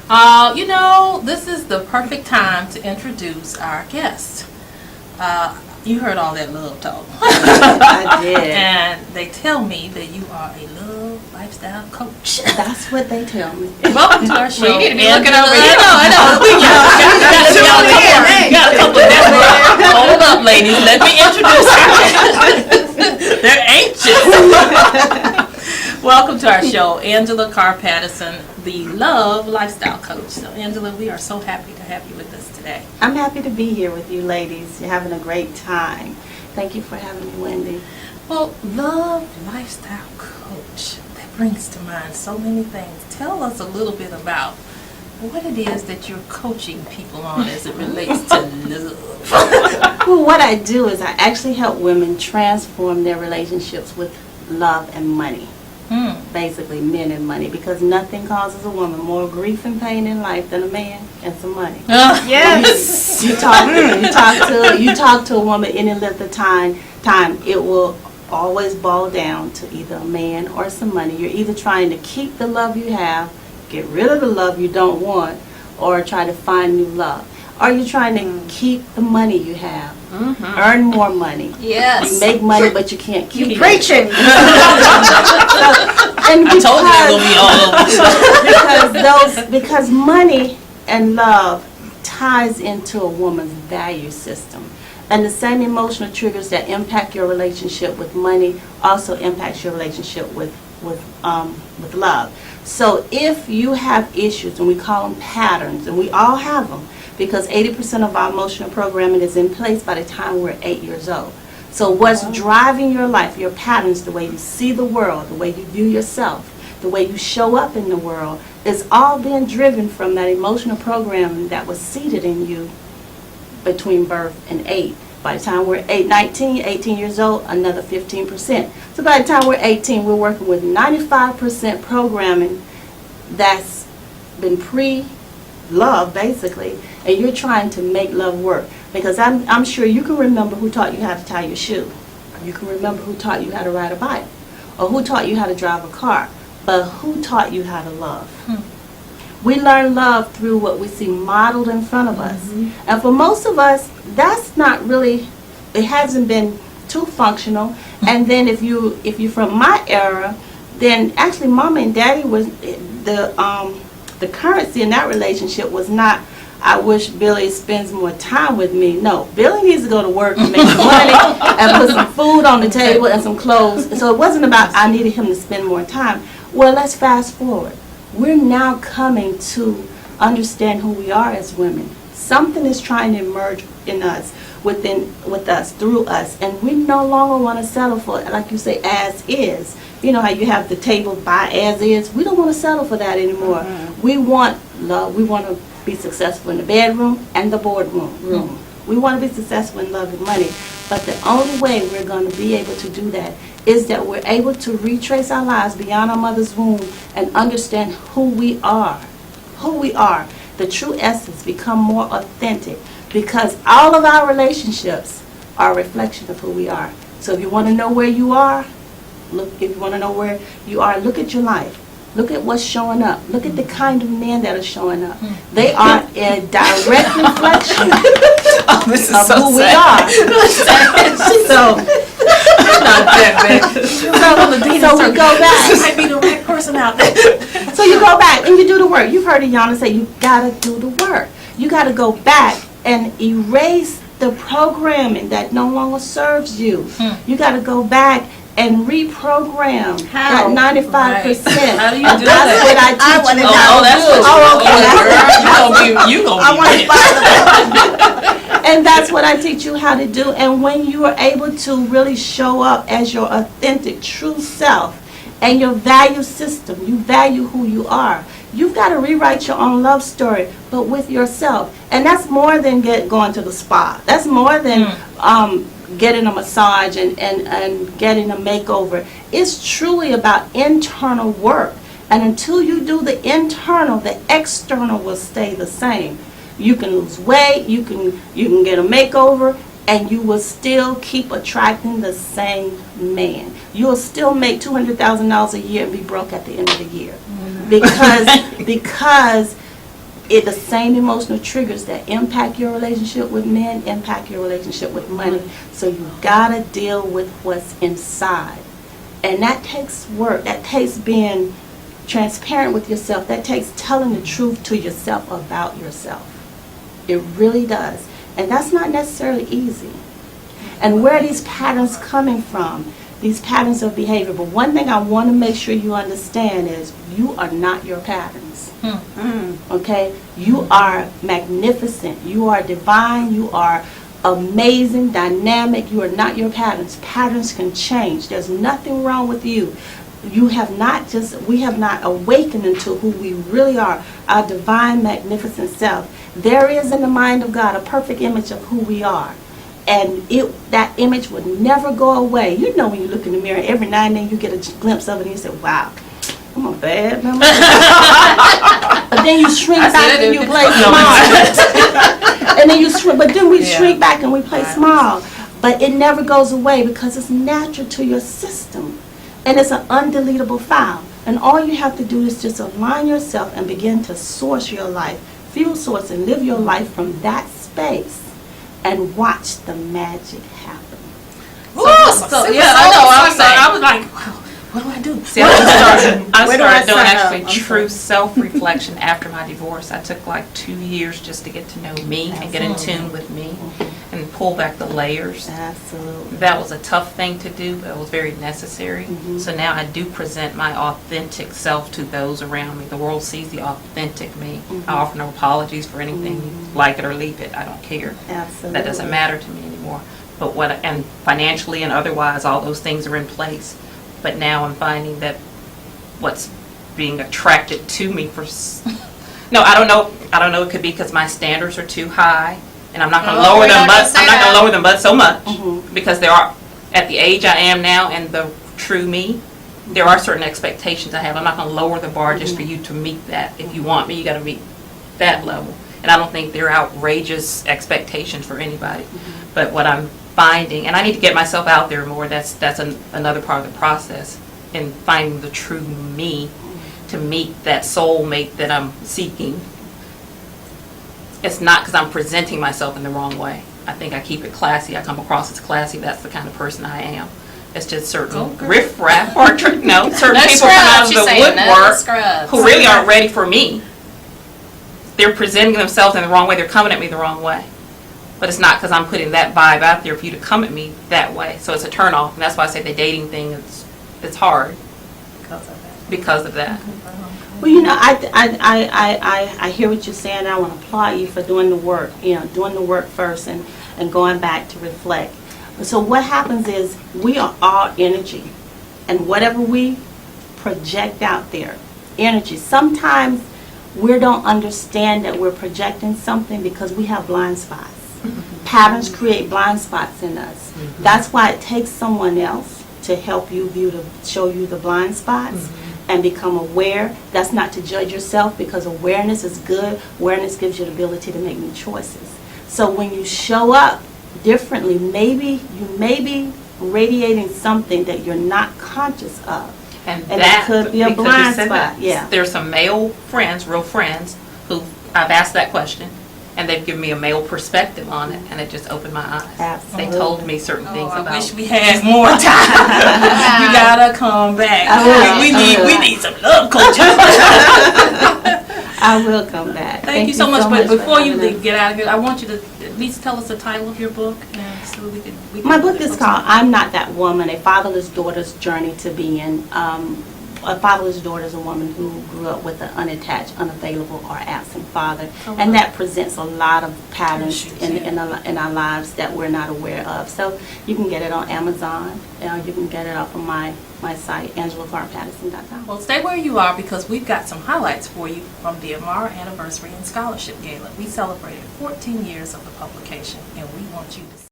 This is the perfect time to introduce our guest. You heard all that love talk. I did. And they tell me that you are a love lifestyle coach. That's what they tell me. Welcome to our show. Well, you need to be looking over I here. know. Got a couple of networks. Hold up, ladies. Let me introduce her. They're anxious. Welcome to our show, Angela Carr-Patterson, the Love Lifestyle Coach. So, Angela, we are so happy to have you with us today. I'm happy to be here with you ladies. You're having a great time. Thank you for having me, Wendy. Well, Love Lifestyle Coach, that brings to mind so many things. Tell us a little bit about what it is that you're coaching people on as it relates to love. Well, what I do is I actually help women transform their relationships with love and money. Basically, men and money, because nothing causes a woman more grief and pain in life than a man and some money. Yes. You talk to a woman any length of time, it will always boil down to either a man or some money. You're either trying to keep the love you have, get rid of the love you don't want, or try to find new love. Or you're trying to keep the money you have, earn more money. Yes. You make money, but you can't keep it. Preaching. And I told you it was going to be all over. because money and love ties into a woman's value system. And the same emotional triggers that impact your relationship with money also impacts your relationship with love. So if you have issues, and we call them patterns, and we all have them, because 80% of our emotional programming is in place by the time we're 8 years old. So what's driving your life, your patterns, the way you see the world, the way you view yourself, the way you show up in the world, is all being driven from that emotional programming that was seeded in you between birth and 8. By the time we're 18 years old, another 15%. So by the time we're 18, we're working with 95% programming that's been pre-love, basically, and you're trying to make love work. Because I'm sure you can remember who taught you how to tie your shoe. You can remember who taught you how to ride a bike. Or who taught you how to drive a car. But who taught you how to love? We learn love through what we see modeled in front of us. And for most of us, that's not really, it hasn't been too functional. And then if you're from my era, then actually Mama and Daddy was, the currency in that relationship was not, I wish Billy spends more time with me. No, Billy needs to go to work and make money and put some food on the table and some clothes. So it wasn't about I needed him to spend more time. Well, let's fast forward. We're now coming to understand who we are as women. Something is trying to emerge in us, with us, through us, and we no longer want to settle for it, like you say, as is. You know how you have the table by as is? We don't want to settle for that anymore. We want love. We want to be successful in the bedroom and the boardroom. We want to be successful in love and money. But the only way we're going to be able to do that is that we're able to retrace our lives beyond our mother's womb and understand who we are. Who we are. The true essence, become more authentic. Because all of our relationships are a reflection of who we are. So if you want to know where you are, look at your life. Look at what's showing up. Look at the kind of men that are showing up. They are a direct reflection of who we are. So we go back. This might be the right person out there. So you go back and you do the work. You've heard Iana say you got to do the work. You got to go back and erase the programming that no longer serves you. You got to go back and reprogram that 95%. Right. How do you do That's what I teach you how to do. You gonna be And that's what I teach you how to do. And when you are able to really show up as your authentic, true self and your value system, you value who you are. You've got to rewrite your own love story, but with yourself. And that's more than going to the spa. That's more than getting a massage and getting a makeover. It's truly about internal work. And until you do the internal, the external will stay the same. You can lose weight, you can get a makeover, and you will still keep attracting the same man. You will still make $200,000 a year and be broke at the end of the year. Because the same emotional triggers that impact your relationship with men impact your relationship with money. So you gotta deal with what's inside. And that takes work. That takes being transparent with yourself. That takes telling the truth to yourself about yourself. It really does. And that's not necessarily easy. And where are these patterns coming from? These patterns of behavior. But one thing I want to make sure you understand is you are not your patterns. Okay? You are magnificent. You are divine. You are amazing, dynamic. You are not your patterns. Patterns can change. There's nothing wrong with you. We have not awakened into who we really are, our divine, magnificent self. There is in the mind of God a perfect image of who we are. And that image would never go away. You know when you look in the mirror, every now and then you get a glimpse of it and you say, wow, I'm a bad member. But then you shrink back and you play small. And then we shrink back and we play small. But it never goes away because it's natural to your system. And it's an undeletable file. And all you have to do is just align yourself and begin to source your life, fuel source, and live your life from that space. And watch the magic happen. I was like, wow, what do I do? See, I started doing sign up? actually true self-reflection after my divorce. I took like 2 years just to get to know me and get in tune with me and pull back the layers. Absolutely. That was a tough thing to do, but it was very necessary. So now I do present my authentic self to those around me. The world sees the authentic me. I offer no apologies for anything, like it or leave it. I don't care. Absolutely. That doesn't matter to me anymore. But and financially and otherwise, all those things are in place. But now I'm finding that what's being attracted to me no, I don't know. It could be because my standards are too high, and I'm not going to lower them. But I'm not going to lower them, but so much because there are, at the age I am now, and the true me, there are certain expectations I have. I'm not going to lower the bar just for you to meet that. If you want me, you got to meet that level. And I don't think they're outrageous expectations for anybody. But what I'm finding, and I need to get myself out there more, that's another part of the process in finding the true me to meet that soulmate that I'm seeking. It's not because I'm presenting myself in the wrong way. I think I keep it classy. I come across as classy. That's the kind of person I am. It's just certain riff-raff or certain people come out of the woodwork who really aren't ready for me. They're presenting themselves in the wrong way. They're coming at me the wrong way. But it's not because I'm putting that vibe out there for you to come at me that way. So it's a turn-off. And that's why I say the dating thing it's hard because of that. Well, you know, I hear what you're saying. I want to applaud you for doing the work, doing the work first and going back to reflect. So what happens is we are all energy. And whatever we project out there, energy. Sometimes we don't understand that we're projecting something because we have blind spots. Patterns create blind spots in us. That's why it takes someone else to help you show you the blind spots and become aware. That's not to judge yourself because awareness is good. Awareness gives you the ability to make new choices. So when you show up differently, maybe you may be radiating something that you're not conscious of. And it that could be a blind spot. Yeah. There's some male friends, real friends, who I've asked that question, and they've given me a male perspective on it, and it just opened my eyes. Absolutely. They told me certain things I about. wish we had more time. You gotta come back. We need some love coaching. I will come back. Thank you so much. But for before you having us. get out of here, I want you to at least tell us the title of your book, and so we can. My book is called I'm Not That Woman, A Fatherless Daughter's Journey to Being. A fatherless daughter is a woman who grew up with an unattached, unavailable, or absent father. And that presents a lot of patterns in our lives that we're not aware of. So you can get it on Amazon. You can get it off of my site, AngelaClarkPatterson.com. Well, stay where you are because we've got some highlights for you from the Imara Anniversary and Scholarship Gala. We celebrated 14 years of the publication, and we want you to